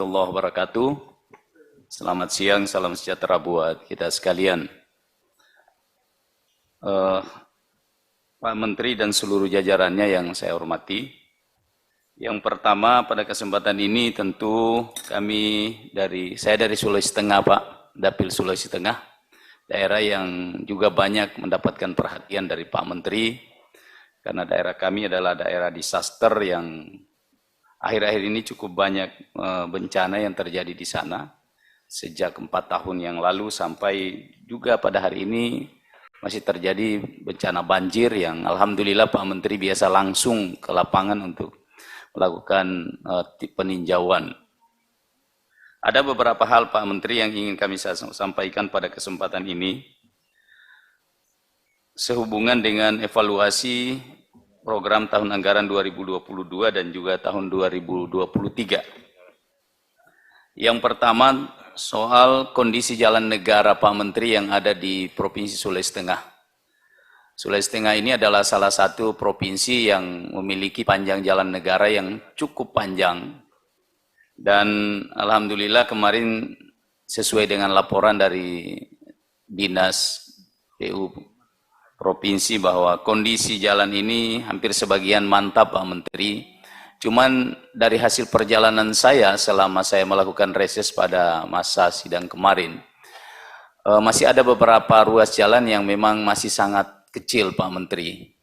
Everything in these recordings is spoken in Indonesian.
warahmatullahi wabarakatuh. Selamat siang, salam sejahtera buat kita sekalian. Pak Menteri dan seluruh jajarannya yang saya hormati. Yang pertama pada kesempatan ini tentu saya dari Sulawesi Tengah Pak, Dapil Sulawesi Tengah, daerah yang juga banyak mendapatkan perhatian dari Pak Menteri, karena daerah kami adalah daerah disaster yang akhir-akhir ini cukup banyak bencana yang terjadi di sana. Sejak 4 tahun yang lalu sampai juga pada hari ini masih terjadi bencana banjir yang alhamdulillah Pak Menteri biasa langsung ke lapangan untuk melakukan peninjauan. Ada beberapa hal Pak Menteri yang ingin kami sampaikan pada kesempatan ini sehubungan dengan evaluasi program tahun anggaran 2022 dan juga tahun 2023. Yang pertama, soal kondisi jalan negara Pak Menteri yang ada di Provinsi Sulawesi Tengah. Sulawesi Tengah ini adalah salah satu provinsi yang memiliki panjang jalan negara yang cukup panjang. Dan alhamdulillah kemarin sesuai dengan laporan dari Dinas PU Provinsi bahwa kondisi jalan ini hampir sebagian mantap Pak Menteri. Cuman dari hasil perjalanan saya selama saya melakukan reses pada masa sidang kemarin, masih ada beberapa ruas jalan yang memang masih sangat kecil Pak Menteri.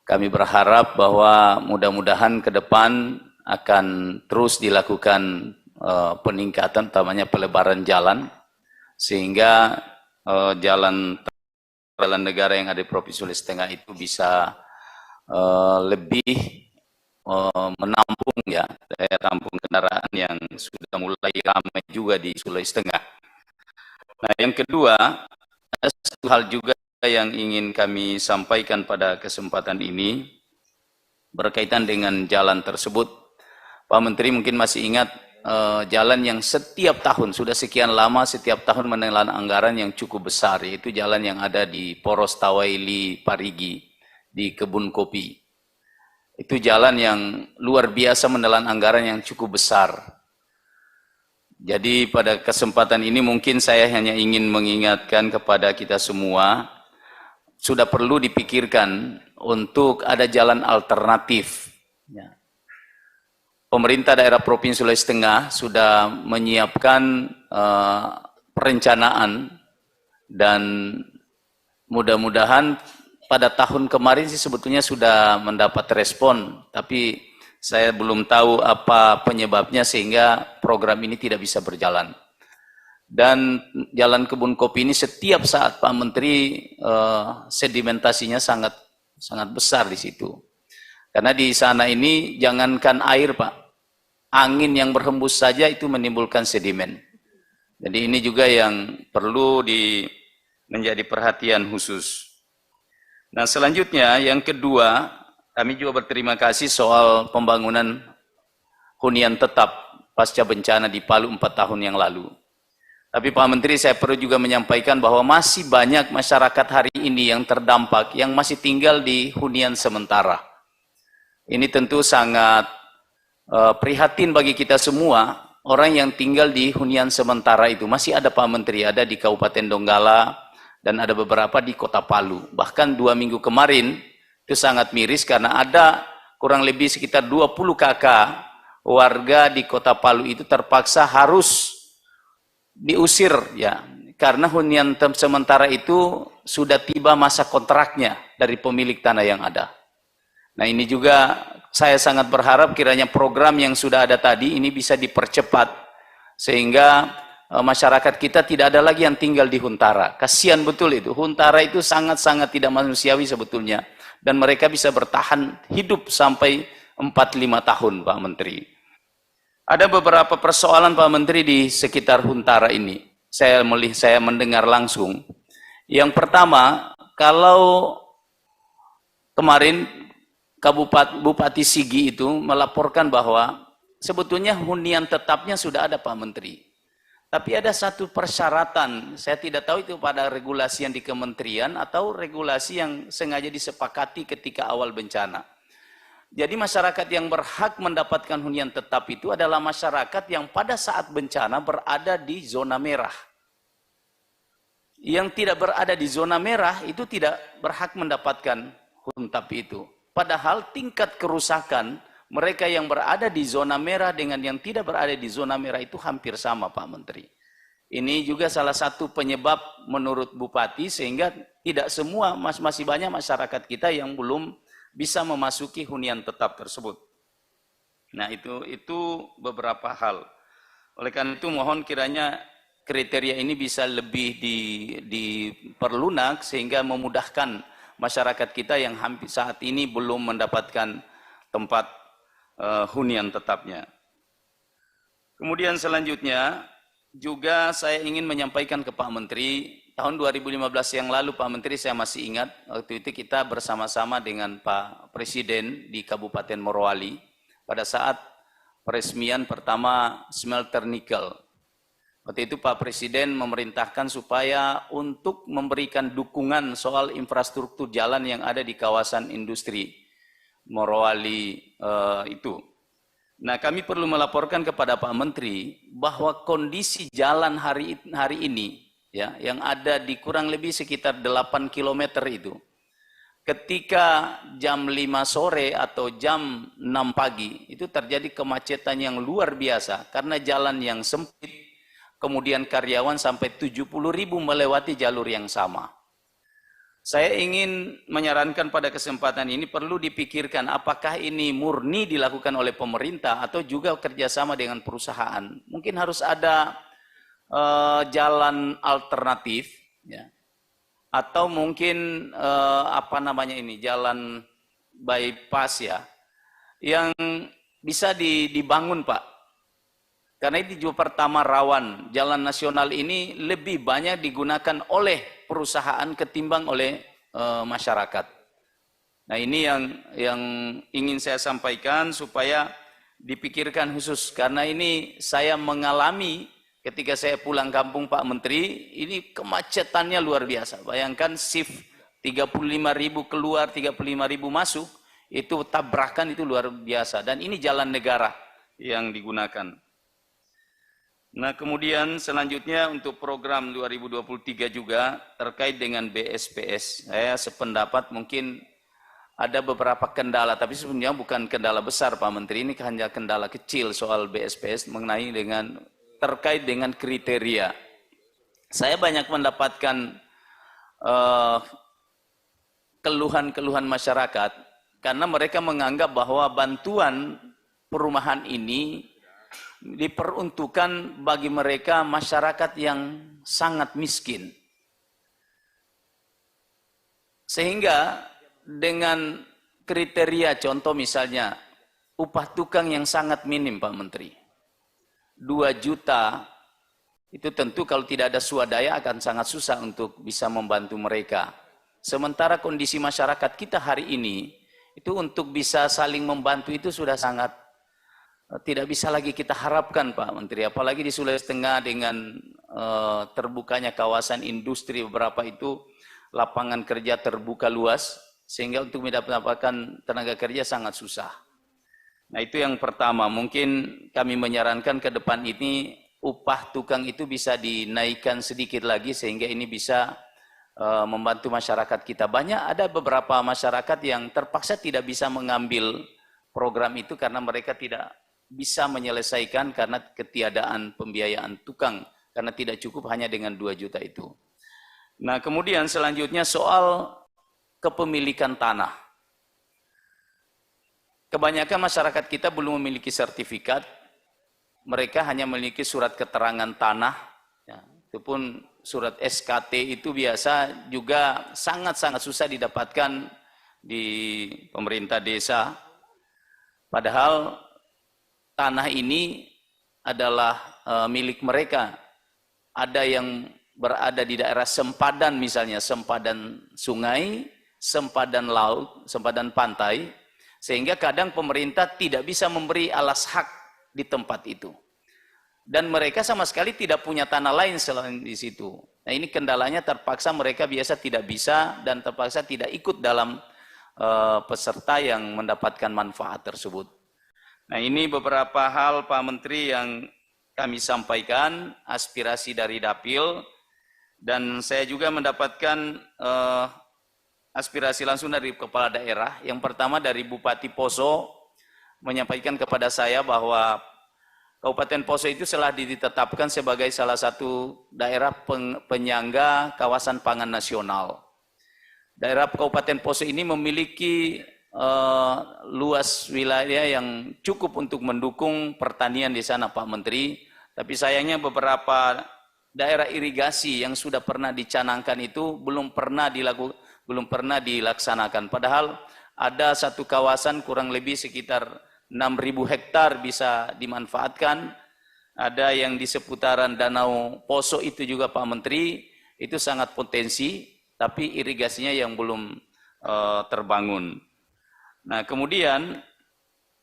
Kami berharap bahwa mudah-mudahan ke depan akan terus dilakukan peningkatan, utamanya pelebaran jalan, sehingga jalan negara yang ada di Provinsi Sulawesi Tengah itu bisa lebih menampung ya, daya tampung kendaraan yang sudah mulai ramai juga di Sulawesi Tengah. Nah, yang kedua, ada satu hal juga yang ingin kami sampaikan pada kesempatan ini berkaitan dengan jalan tersebut. Pak Menteri mungkin masih ingat jalan yang setiap tahun, sudah sekian lama setiap tahun menelan anggaran yang cukup besar, yaitu jalan yang ada di Poros Tawaili Parigi, di Kebun Kopi. Itu jalan yang luar biasa menelan anggaran yang cukup besar. Jadi pada kesempatan ini mungkin saya hanya ingin mengingatkan kepada kita semua, sudah perlu dipikirkan untuk ada jalan alternatif. Ya. Pemerintah daerah Provinsi Sulawesi Tengah sudah menyiapkan perencanaan dan mudah-mudahan pada tahun kemarin sih sebetulnya sudah mendapat respon, tapi saya belum tahu apa penyebabnya sehingga program ini tidak bisa berjalan. Dan jalan Kebun Kopi ini setiap saat Pak Menteri sedimentasinya sangat besar di situ. Karena di sana ini jangankan air Pak, angin yang berhembus saja itu menimbulkan sedimen. Jadi ini juga yang perlu menjadi perhatian khusus. Nah selanjutnya yang kedua, kami juga berterima kasih soal pembangunan hunian tetap pasca bencana di Palu 4 tahun yang lalu. Tapi Pak Menteri, saya perlu juga menyampaikan bahwa masih banyak masyarakat hari ini yang terdampak, yang masih tinggal di hunian sementara. Ini tentu sangat prihatin bagi kita semua. Orang yang tinggal di hunian sementara itu masih ada Pak Menteri, ada di Kabupaten Donggala dan ada beberapa di Kota Palu. Bahkan 2 minggu kemarin itu sangat miris karena ada kurang lebih sekitar 20 kakak warga di Kota Palu itu terpaksa harus diusir ya, karena hunian sementara itu sudah tiba masa kontraknya dari pemilik tanah yang ada. Nah ini juga saya sangat berharap kiranya program yang sudah ada tadi ini bisa dipercepat sehingga masyarakat kita tidak ada lagi yang tinggal di huntara. Kasihan betul itu, huntara itu sangat-sangat tidak manusiawi sebetulnya, dan mereka bisa bertahan hidup sampai 4-5 tahun Pak Menteri. Ada beberapa persoalan Pak Menteri di sekitar huntara ini. Saya mendengar langsung. Yang pertama, kalau kemarin Bupati Sigi itu melaporkan bahwa sebetulnya hunian tetapnya sudah ada Pak Menteri. Tapi ada satu persyaratan, saya tidak tahu itu pada regulasi yang di kementerian atau regulasi yang sengaja disepakati ketika awal bencana. Jadi masyarakat yang berhak mendapatkan hunian tetap itu adalah masyarakat yang pada saat bencana berada di zona merah. Yang tidak berada di zona merah itu tidak berhak mendapatkan hunian tetap itu. Padahal tingkat kerusakan mereka yang berada di zona merah dengan yang tidak berada di zona merah itu hampir sama, Pak Menteri. Ini juga salah satu penyebab menurut Bupati sehingga tidak semua, masih banyak masyarakat kita yang belum bisa memasuki hunian tetap tersebut. Nah, itu beberapa hal. Oleh karena itu mohon kiranya kriteria ini bisa lebih diperlunak sehingga memudahkan masyarakat kita yang hampir saat ini belum mendapatkan tempat hunian tetapnya. Kemudian selanjutnya juga saya ingin menyampaikan ke Pak Menteri, tahun 2015 yang lalu Pak Menteri saya masih ingat, waktu itu kita bersama-sama dengan Pak Presiden di Kabupaten Morowali pada saat peresmian pertama smelter nikel. Waktu itu Pak Presiden memerintahkan supaya untuk memberikan dukungan soal infrastruktur jalan yang ada di kawasan industri Morowali itu. Nah, kami perlu melaporkan kepada Pak Menteri bahwa kondisi jalan hari ini ya yang ada di kurang lebih sekitar 8 km itu. Ketika jam 5 sore atau jam 6 pagi itu terjadi kemacetan yang luar biasa karena jalan yang sempit, kemudian karyawan sampai 70.000 melewati jalur yang sama. Saya ingin menyarankan pada kesempatan ini perlu dipikirkan apakah ini murni dilakukan oleh pemerintah atau juga kerjasama dengan perusahaan. Mungkin harus ada jalan alternatif, ya. Atau mungkin jalan bypass ya, yang bisa dibangun Pak. Karena itu juga pertama rawan, jalan nasional ini lebih banyak digunakan oleh perusahaan ketimbang oleh masyarakat. Nah ini yang ingin saya sampaikan supaya dipikirkan khusus. Karena ini saya mengalami ketika saya pulang kampung Pak Menteri, ini kemacetannya luar biasa. Bayangkan shift 35.000 keluar, 35.000 masuk, itu tabrakan itu luar biasa. Dan ini jalan negara yang digunakan. Nah, kemudian selanjutnya untuk program 2023 juga terkait dengan BSPS. Saya sependapat mungkin ada beberapa kendala, tapi sebenarnya bukan kendala besar Pak Menteri, ini hanya kendala kecil soal BSPS mengenai terkait dengan kriteria. Saya banyak mendapatkan keluhan-keluhan masyarakat karena mereka menganggap bahwa bantuan perumahan ini diperuntukkan bagi mereka masyarakat yang sangat miskin. Sehingga dengan kriteria contoh misalnya upah tukang yang sangat minim Pak Menteri. 2 juta itu tentu kalau tidak ada swadaya akan sangat susah untuk bisa membantu mereka. Sementara kondisi masyarakat kita hari ini itu untuk bisa saling membantu itu sudah sangat tidak bisa lagi kita harapkan Pak Menteri, apalagi di Sulawesi Tengah dengan terbukanya kawasan industri beberapa itu lapangan kerja terbuka luas sehingga untuk mendapatkan tenaga kerja sangat susah. Nah itu yang pertama, mungkin kami menyarankan ke depan ini upah tukang itu bisa dinaikkan sedikit lagi sehingga ini bisa membantu masyarakat kita. Ada beberapa masyarakat yang terpaksa tidak bisa mengambil program itu karena mereka tidak bisa menyelesaikan karena ketiadaan pembiayaan tukang, karena tidak cukup hanya dengan 2 juta itu. Nah kemudian selanjutnya soal kepemilikan tanah. Kebanyakan masyarakat kita belum memiliki sertifikat, mereka hanya memiliki surat keterangan tanah, ya, itu pun surat SKT itu biasa juga sangat-sangat susah didapatkan di pemerintah desa. Padahal tanah ini adalah milik mereka. Ada yang berada di daerah sempadan misalnya, sempadan sungai, sempadan laut, sempadan pantai, sehingga kadang pemerintah tidak bisa memberi alas hak di tempat itu. Dan mereka sama sekali tidak punya tanah lain selain di situ. Nah ini kendalanya terpaksa mereka biasa tidak bisa dan terpaksa tidak ikut dalam peserta yang mendapatkan manfaat tersebut. Nah, ini beberapa hal Pak Menteri yang kami sampaikan, aspirasi dari Dapil, dan saya juga mendapatkan aspirasi langsung dari kepala daerah. Yang pertama dari Bupati Poso menyampaikan kepada saya bahwa Kabupaten Poso itu telah ditetapkan sebagai salah satu daerah penyangga kawasan pangan nasional. Daerah Kabupaten Poso ini memiliki luas wilayah yang cukup untuk mendukung pertanian di sana, Pak Menteri. Tapi sayangnya beberapa daerah irigasi yang sudah pernah dicanangkan itu belum pernah dilaksanakan. Padahal ada satu kawasan kurang lebih sekitar 6.000 hektar bisa dimanfaatkan. Ada yang di seputaran Danau Poso itu juga Pak Menteri, itu sangat potensi, tapi irigasinya yang belum terbangun. Nah, kemudian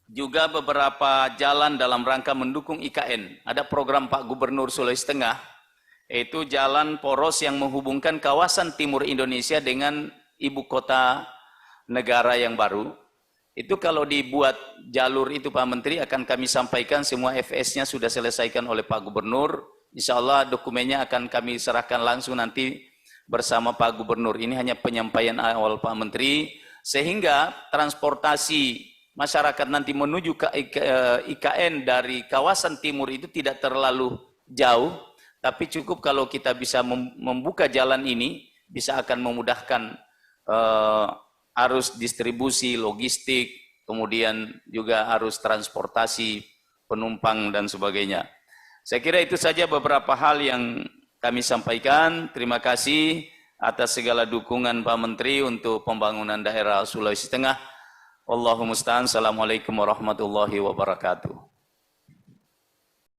juga beberapa jalan dalam rangka mendukung IKN. Ada program Pak Gubernur Sulawesi Tengah, yaitu jalan poros yang menghubungkan kawasan timur Indonesia dengan ibu kota negara yang baru. Itu kalau dibuat jalur itu Pak Menteri, akan kami sampaikan semua FS-nya sudah selesaikan oleh Pak Gubernur. Insya Allah dokumennya akan kami serahkan langsung nanti bersama Pak Gubernur. Ini hanya penyampaian awal Pak Menteri, sehingga transportasi masyarakat nanti menuju ke IKN dari kawasan timur itu tidak terlalu jauh, tapi cukup kalau kita bisa membuka jalan ini, bisa akan memudahkan arus distribusi, logistik, kemudian juga arus transportasi penumpang dan sebagainya. Saya kira itu saja beberapa hal yang kami sampaikan. Terima kasih atas segala dukungan Pak Menteri untuk pembangunan daerah Sulawesi Tengah. Wallahul musta'an. Assalamualaikum warahmatullahi wabarakatuh.